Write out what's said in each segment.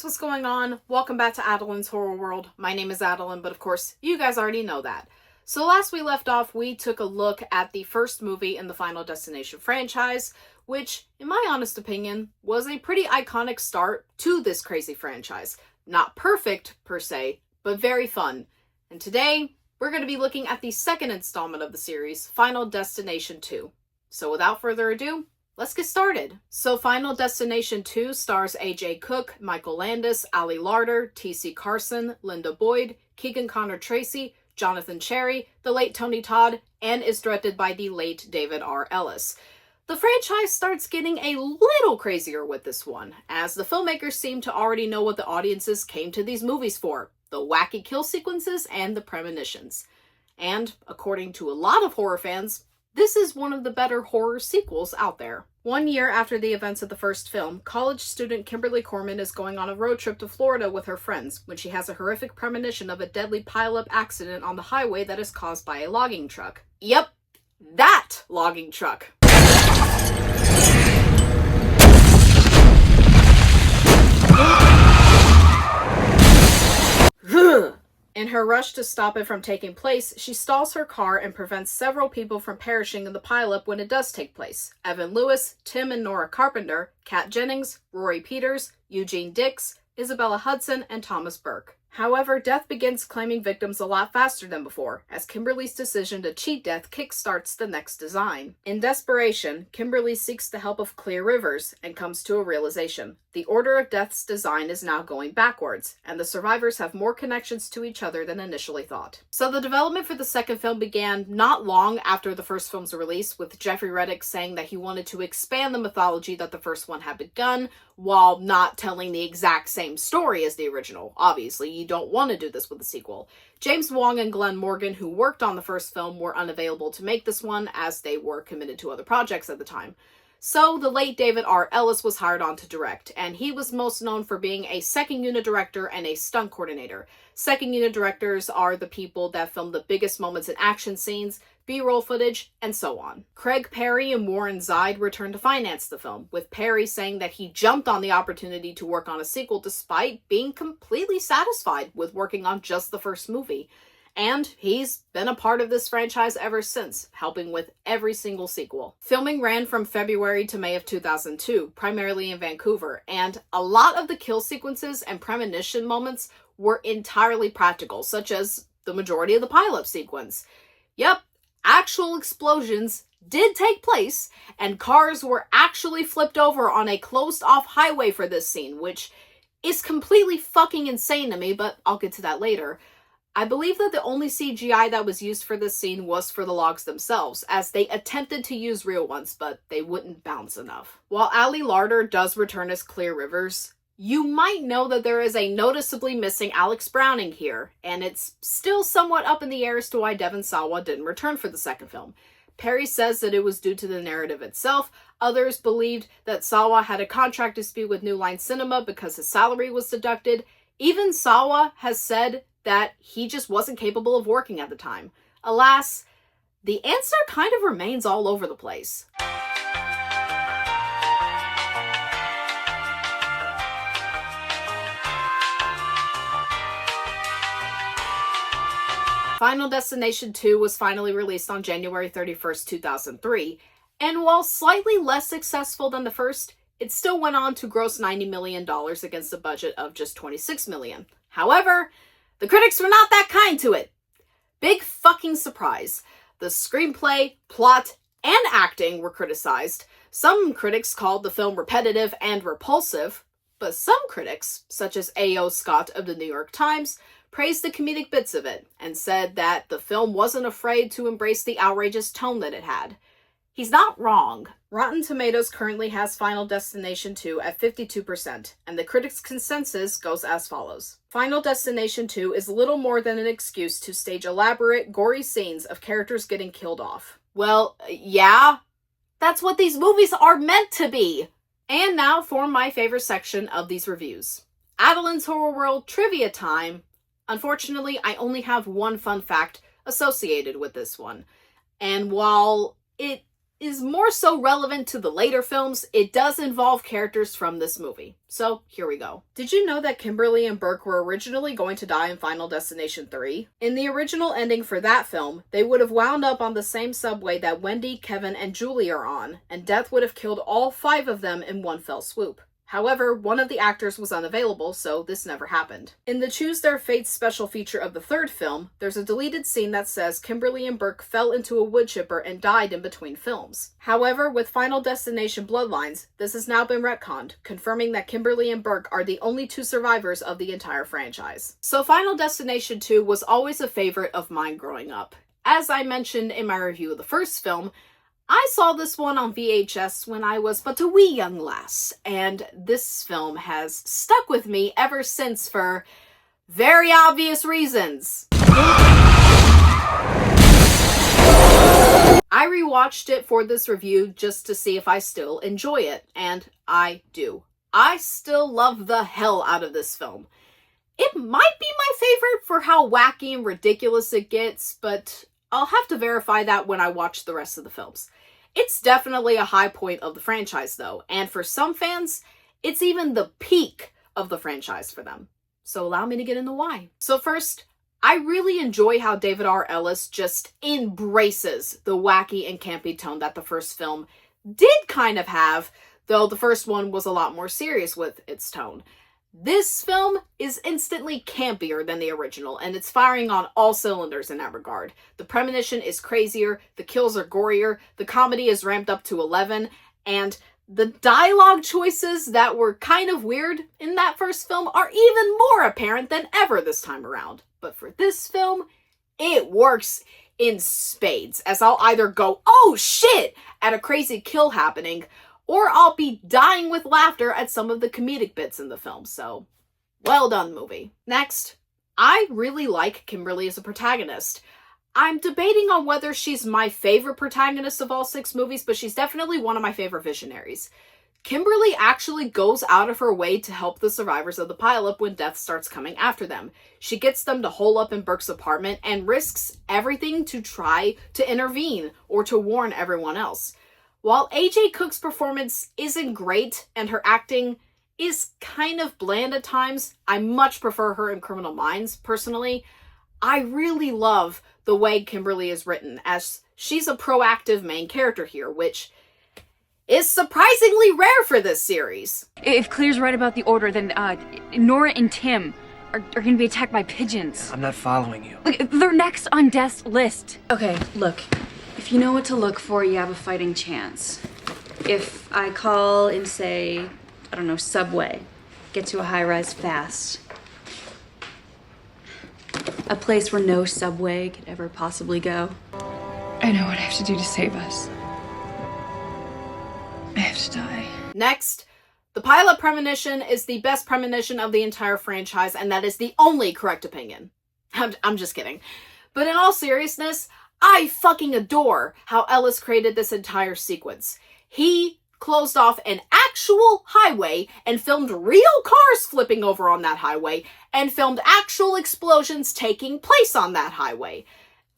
What's going on? Welcome back to Adeline's Horror World. My name is Adeline, but of course, you guys already know that. So last we left off, we took a look at the first movie in the Final Destination franchise, which, in my honest opinion, was a pretty iconic start to this crazy franchise. Not perfect, per se, but very fun. And today, we're going to be looking at the second installment of the series, Final Destination 2. So without further ado, let's get started. So Final Destination 2 stars A.J. Cook, Michael Landis, Ali Larter, T.C. Carson, Lynda Boyd, Keegan Tracy, Jonathan Cherry, the late Tony Todd, and is directed by the late David R. Ellis. The franchise starts getting a little crazier with this one, as the filmmakers seem to already know what the audiences came to these movies for: the wacky kill sequences and the premonitions. And, according to a lot of horror fans, this is one of the better horror sequels out there. 1 year after the events of the first film, college student Kimberly Corman is going on a road trip to Florida with her friends when she has a horrific premonition of a deadly pileup accident on the highway that is caused by a logging truck. Yep, that logging truck. In her rush to stop it from taking place, she stalls her car and prevents several people from perishing in the pileup when it does take place: Evan Lewis, Tim and Nora Carpenter, Kat Jennings, Rory Peters, Eugene Dix, Isabella Hudson, and Thomas Burke. However, death begins claiming victims a lot faster than before, as Kimberly's decision to cheat death kickstarts the next design. In desperation, Kimberly seeks the help of Clear Rivers and comes to a realization: the order of death's design is now going backwards, and the survivors have more connections to each other than initially thought. So the development for the second film began not long after the first film's release, with Jeffrey Reddick saying that he wanted to expand the mythology that the first one had begun, while not telling the exact same story as the original. Obviously, you don't want to do this with a sequel. James Wong and Glenn Morgan, who worked on the first film, were unavailable to make this one, as they were committed to other projects at the time. So the late David R. Ellis was hired on to direct, and he was most known for being a second unit director and a stunt coordinator. Second unit directors are the people that film the biggest moments in action scenes, B-roll footage, and so on. Craig Perry and Warren Zide returned to finance the film, with Perry saying that he jumped on the opportunity to work on a sequel despite being completely satisfied with working on just the first movie. And he's been a part of this franchise ever since, helping with every single sequel. Filming ran from February to May of 2002, primarily in Vancouver, and a lot of the kill sequences and premonition moments were entirely practical, such as the majority of the pileup sequence. Yep, actual explosions did take place, and cars were actually flipped over on a closed-off highway for this scene, which is completely fucking insane to me, but I'll get to that later. I believe that the only CGI that was used for this scene was for the logs themselves, as they attempted to use real ones, but they wouldn't bounce enough. While Ali Larter does return as Clear Rivers, you might know that there is a noticeably missing Alex Browning here, and it's still somewhat up in the air as to why Devon Sawa didn't return for the second film. Perry says that it was due to the narrative itself. Others believed that Sawa had a contract dispute with New Line Cinema because his salary was deducted. Even Sawa has said that he just wasn't capable of working at the time. Alas, the answer kind of remains all over the place. Final Destination 2 was finally released on January 31st, 2003, and while slightly less successful than the first, it still went on to gross $90 million against a budget of just $26 million. However, the critics were not that kind to it. Big fucking surprise. The screenplay, plot, and acting were criticized. Some critics called the film repetitive and repulsive, but some critics, such as A.O. Scott of the New York Times, praised the comedic bits of it and said that the film wasn't afraid to embrace the outrageous tone that it had. He's not wrong. Rotten Tomatoes currently has Final Destination 2 at 52%, and the critics' consensus goes as follows. Final Destination 2 is little more than an excuse to stage elaborate, gory scenes of characters getting killed off. Well, yeah, that's what these movies are meant to be. And now for my favorite section of these reviews. Adeline's Horror World Trivia Time. Unfortunately, I only have one fun fact associated with this one. And while it is more so relevant to the later films, it does involve characters from this movie. So, here we go. Did you know that Kimberly and Burke were originally going to die in Final Destination 3? In the original ending for that film, they would have wound up on the same subway that Wendy, Kevin, and Julie are on, and death would have killed all 5 of them in one fell swoop. However, one of the actors was unavailable, so this never happened. In the Choose Their Fates special feature of the 3rd film, there's a deleted scene that says Kimberly and Burke fell into a wood chipper and died in between films. However, with Final Destination Bloodlines, this has now been retconned, confirming that Kimberly and Burke are the only 2 survivors of the entire franchise. So Final Destination 2 was always a favorite of mine growing up. As I mentioned in my review of the first film, I saw this one on VHS when I was but a wee young lass, and this film has stuck with me ever since for very obvious reasons. I rewatched it for this review just to see if I still enjoy it, and I do. I still love the hell out of this film. It might be my favorite for how wacky and ridiculous it gets, but I'll have to verify that when I watch the rest of the films. It's definitely a high point of the franchise, though, and for some fans, it's even the peak of the franchise for them. So allow me to get into why. So first, I really enjoy how David R. Ellis just embraces the wacky and campy tone that the first film did kind of have, though the first one was a lot more serious with its tone. This film is instantly campier than the original, and it's firing on all cylinders in that regard. The premonition is crazier, the kills are gorier, the comedy is ramped up to 11, and the dialogue choices that were kind of weird in that first film are even more apparent than ever this time around. But for this film, it works in spades, as I'll either go, oh shit, at a crazy kill happening, or I'll be dying with laughter at some of the comedic bits in the film, so well done, movie. Next, I really like Kimberly as a protagonist. I'm debating on whether she's my favorite protagonist of all 6 movies, but she's definitely one of my favorite visionaries. Kimberly actually goes out of her way to help the survivors of the pileup when death starts coming after them. She gets them to hole up in Burke's apartment and risks everything to try to intervene or to warn everyone else. While AJ Cook's performance isn't great and her acting is kind of bland at times, I much prefer her in Criminal Minds, personally. I really love the way Kimberly is written, as she's a proactive main character here, which is surprisingly rare for this series. If Clear's right about the order, then Nora and Tim are going to be attacked by pigeons. I'm not following you. They're next on Death's list. Okay, look. If you know what to look for, you have a fighting chance. If I call and say, I don't know, subway, get to a high-rise fast. A place where no subway could ever possibly go. I know what I have to do to save us. I have to die. Next, the pileup premonition is the best premonition of the entire franchise, and that is the only correct opinion. I'm just kidding. But in all seriousness, I fucking adore how Ellis created this entire sequence. He closed off an actual highway and filmed real cars flipping over on that highway and filmed actual explosions taking place on that highway.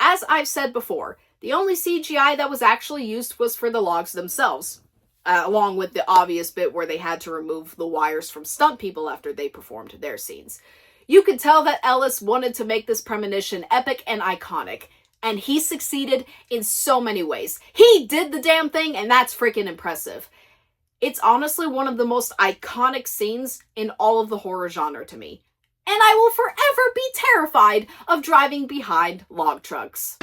As I've said before, the only CGI that was actually used was for the logs themselves, along with the obvious bit where they had to remove the wires from stunt people after they performed their scenes. You could tell that Ellis wanted to make this premonition epic and iconic, and he succeeded in so many ways. He did the damn thing, and that's freaking impressive. It's honestly one of the most iconic scenes in all of the horror genre to me. And I will forever be terrified of driving behind log trucks.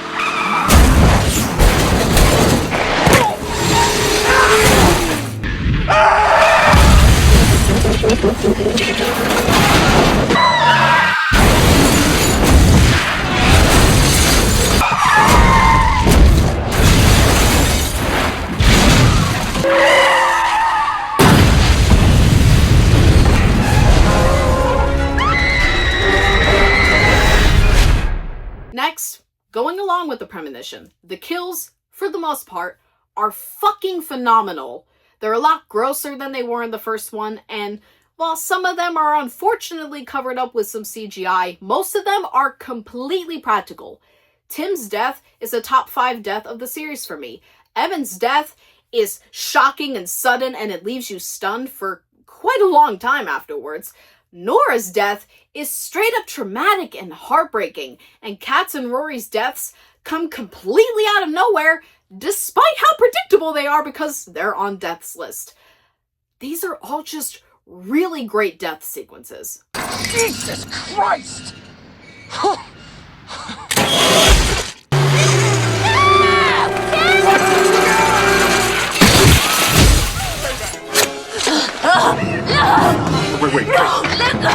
Going along with the premonition, the kills, for the most part, are fucking phenomenal. They're a lot grosser than they were in the first one, and while some of them are unfortunately covered up with some CGI, most of them are completely practical. Tim's death is a top 5 death of the series for me. Evan's death is shocking and sudden, and it leaves you stunned for quite a long time afterwards. Nora's death is straight up traumatic and heartbreaking, and Kat's and Rory's deaths come completely out of nowhere, despite how predictable they are because they're on death's list. These are all just really great death sequences. Jesus Christ! Wait. No, let go!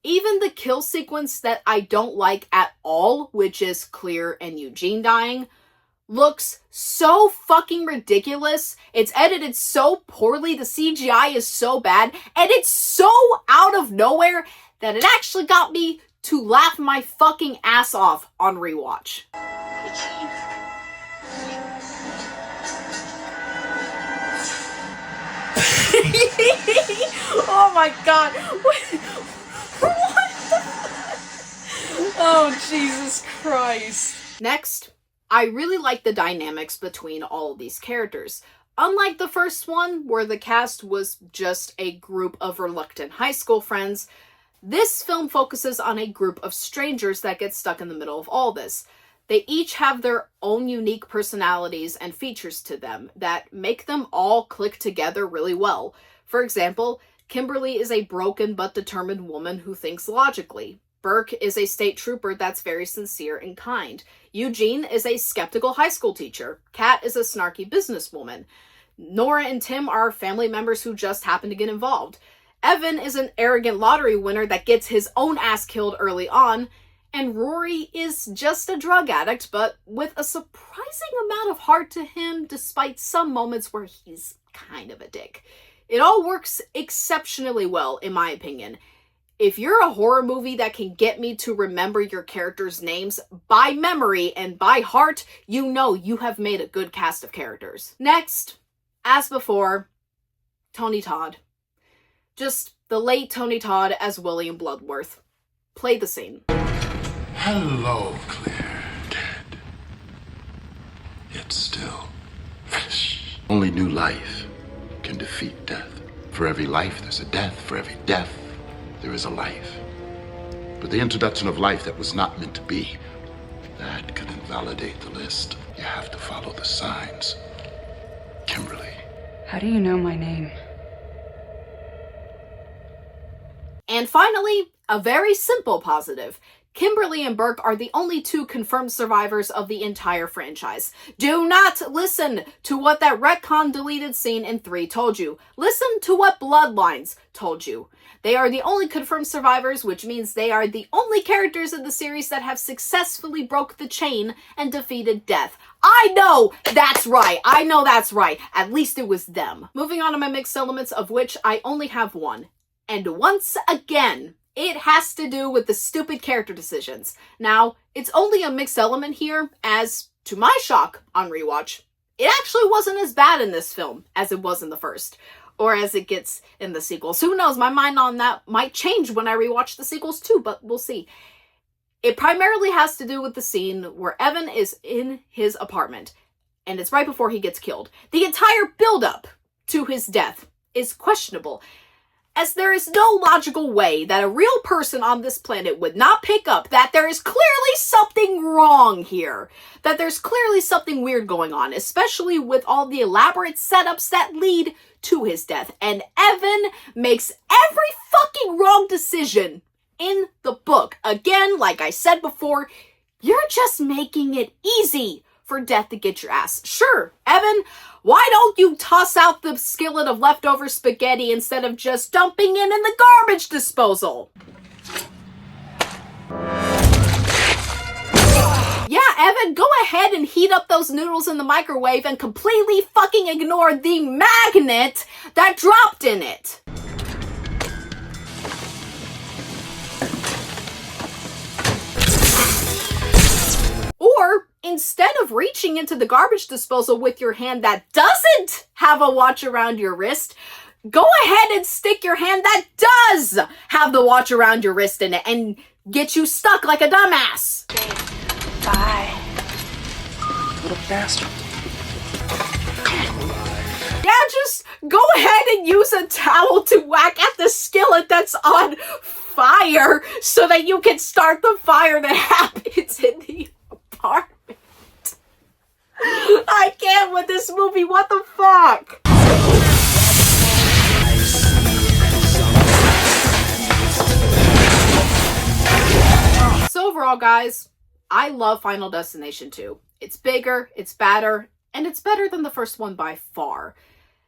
Even the kill sequence that I don't like at all, which is Clear and Eugene dying, looks so fucking ridiculous. It's edited so poorly, the CGI is so bad, and it's so out of nowhere that it actually got me to laugh my fucking ass off on rewatch. Oh my god. What the fuck? Oh, Jesus Christ. Next, I really like the dynamics between all of these characters. Unlike the first one, where the cast was just a group of reluctant high school friends, this film focuses on a group of strangers that get stuck in the middle of all this. They each have their own unique personalities and features to them that make them all click together really well. For example, Kimberly is a broken but determined woman who thinks logically. Burke is a state trooper that's very sincere and kind. Eugene is a skeptical high school teacher. Kat is a snarky businesswoman. Nora and Tim are family members who just happen to get involved. Evan is an arrogant lottery winner that gets his own ass killed early on. And Rory is just a drug addict, but with a surprising amount of heart to him, despite some moments where he's kind of a dick. It all works exceptionally well, in my opinion. If you're a horror movie that can get me to remember your characters' names by memory and by heart, you know you have made a good cast of characters. Next, as before, Tony Todd. Just the late Tony Todd as William Bloodworth. Play the scene. Hello, Claire. Dead. Yet still fresh. Only new life can defeat death. For every life, there's a death. For every death, there is a life. But the introduction of life that was not meant to be, that could invalidate the list. You have to follow the signs. Kimberly. How do you know my name? And finally, a very simple positive. Kimberly and Burke are the only 2 confirmed survivors of the entire franchise. Do not listen to what that retcon deleted scene in 3 told you. Listen to what Bloodlines told you. They are the only confirmed survivors, which means they are the only characters in the series that have successfully broke the chain and defeated death. I know that's right. I know that's right. At least it was them. Moving on to my mixed elements, of which I only have one. And once again, it has to do with the stupid character decisions. Now, it's only a mixed element here, as, to my shock on rewatch, it actually wasn't as bad in this film as it was in the first, or as it gets in the sequels. Who knows, my mind on that might change when I rewatch the sequels too, but we'll see. It primarily has to do with the scene where Evan is in his apartment, and it's right before he gets killed. The entire build-up to his death is questionable, as there is no logical way that a real person on this planet would not pick up that there is clearly something wrong here. That there's clearly something weird going on, especially with all the elaborate setups that lead to his death. And Evan makes every fucking wrong decision in the book. Again, like I said before, you're just making it easy for death to get your ass. Sure, Evan, why don't you toss out the skillet of leftover spaghetti instead of just dumping it in the garbage disposal? Yeah, Evan, go ahead and heat up those noodles in the microwave and completely fucking ignore the magnet that dropped in it. Or, instead of reaching into the garbage disposal with your hand that doesn't have a watch around your wrist, go ahead and stick your hand that does have the watch around your wrist in it and get you stuck like a dumbass. Bye. Little bastard. Yeah, just go ahead and use a towel to whack at the skillet that's on fire so that you can start the fire that happens in the apartment. I can't with this movie, what the fuck? So overall, guys, I love Final Destination 2. It's bigger, it's badder, and it's better than the first one by far.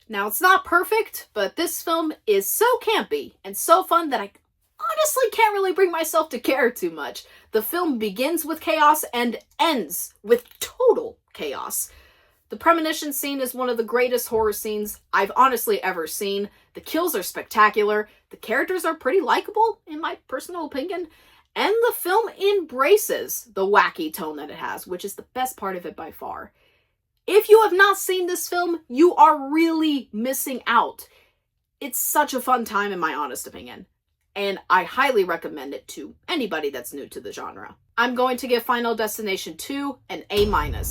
Now, it's not perfect, but this film is so campy and so fun that I honestly can't really bring myself to care too much. The film begins with chaos and ends with total chaos. The premonition scene is one of the greatest horror scenes I've honestly ever seen. The kills are spectacular, the characters are pretty likable, in my personal opinion, and the film embraces the wacky tone that it has, which is the best part of it by far. If you have not seen this film, you are really missing out. It's such a fun time in my honest opinion, and I highly recommend it to anybody that's new to the genre. I'm going to give Final Destination 2 an A-.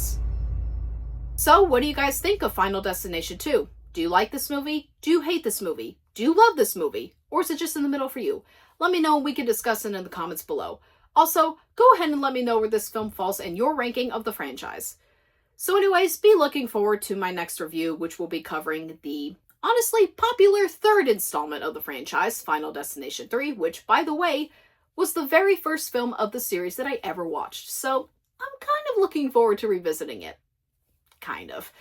So, what do you guys think of Final Destination 2? Do you like this movie? Do you hate this movie? Do you love this movie? Or is it just in the middle for you? Let me know and we can discuss it in the comments below. Also, go ahead and let me know where this film falls in your ranking of the franchise. So anyways, be looking forward to my next review, which will be covering the honestly popular third installment of the franchise, Final Destination 3, which, by the way, was the very first film of the series that I ever watched. So I'm kind of looking forward to revisiting it. Kind of.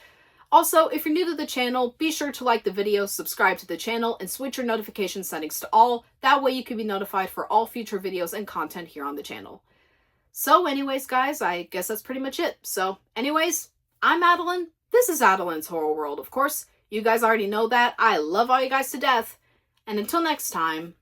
Also, if you're new to the channel, be sure to like the video, subscribe to the channel, and switch your notification settings to all. That way you can be notified for all future videos and content here on the channel. So anyways, guys, I guess that's pretty much it. So anyways, I'm Adeline. This is Adeline's Horror World, of course. You guys already know that. I love all you guys to death. And until next time,